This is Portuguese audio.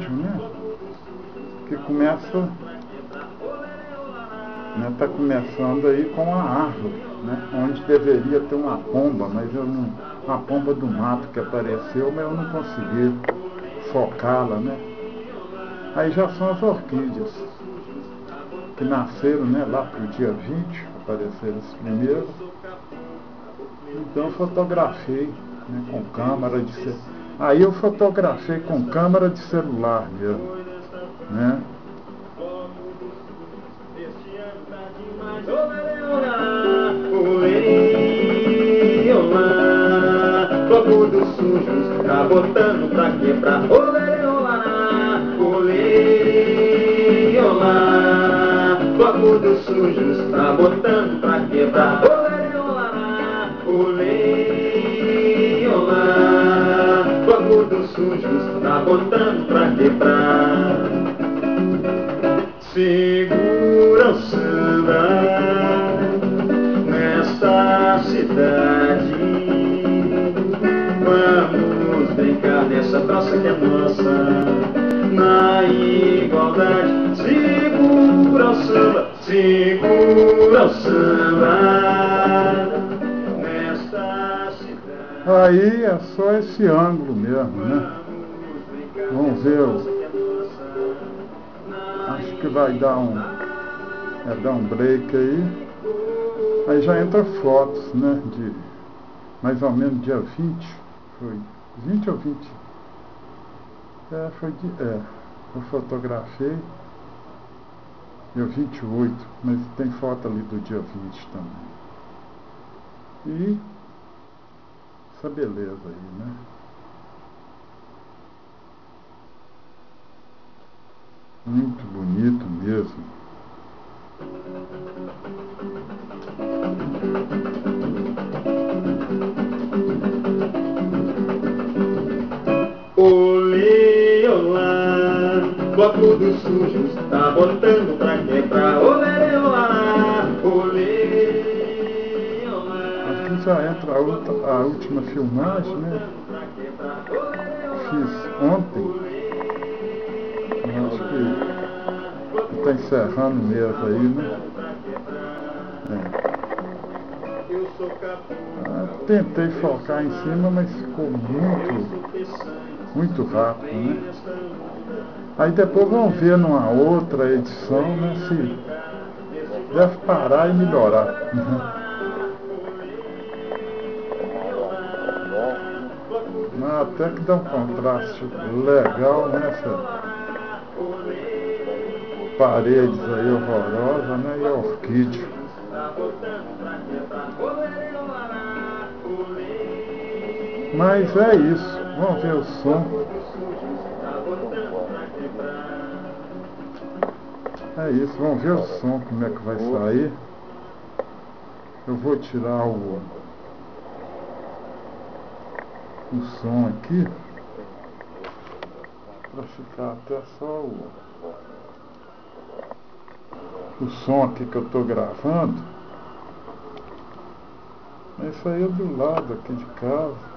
né? Que começa, né, tá começando aí com a árvore, né? Onde deveria ter uma pomba, mas eu não, uma pomba do mato que apareceu, mas eu não consegui focá-la, né? Aí já são as orquídeas que nasceram, né, lá pro dia 20, apareceram os primeiros. Então eu fotografei, né, com câmera de celular. Aí eu fotografei com câmera de celular mesmo, né? Copo dos sujos, tá botando pra quebrar. Olê, olá, olê, olá. Copo dos sujos, tá botando pra quebrar. Olê, olá, olê, olá. Copo dos sujos, tá botando pra quebrar. Segura o samba nesta cidade. Vamos brincar nessa praça que é nossa, na igualdade. Segura o samba nesta cidade. Aí é só esse ângulo mesmo, né? Vamos ver. Acho que vai dar um break aí. Aí já entra fotos, né? De mais ou menos dia 20. Foi 20 ou 20? Eu fotografei dia 28, mas tem foto ali do dia 20 também. E essa beleza aí, né? Muito bonito mesmo. Olê, olá, copo dos sujos, tá botando pra quebrar. Olê, olá, olê, olá. Aqui já entra a última filmagem, né? Fiz ontem. Acho que está encerrando mesmo aí, né? Tentei focar em cima, mas ficou muito rápido, né? Aí depois vamos ver numa outra edição, né? Se deve parar e melhorar. Mas até que dá um contraste legal nessa paredes aí horrorosas, né? E a orquídea. Mas é isso, vamos ver o som. É isso, vamos ver o som, como é que vai sair. Eu vou tirar o som aqui, para ficar até só o som aqui que eu estou gravando. Isso aí é do lado aqui de casa.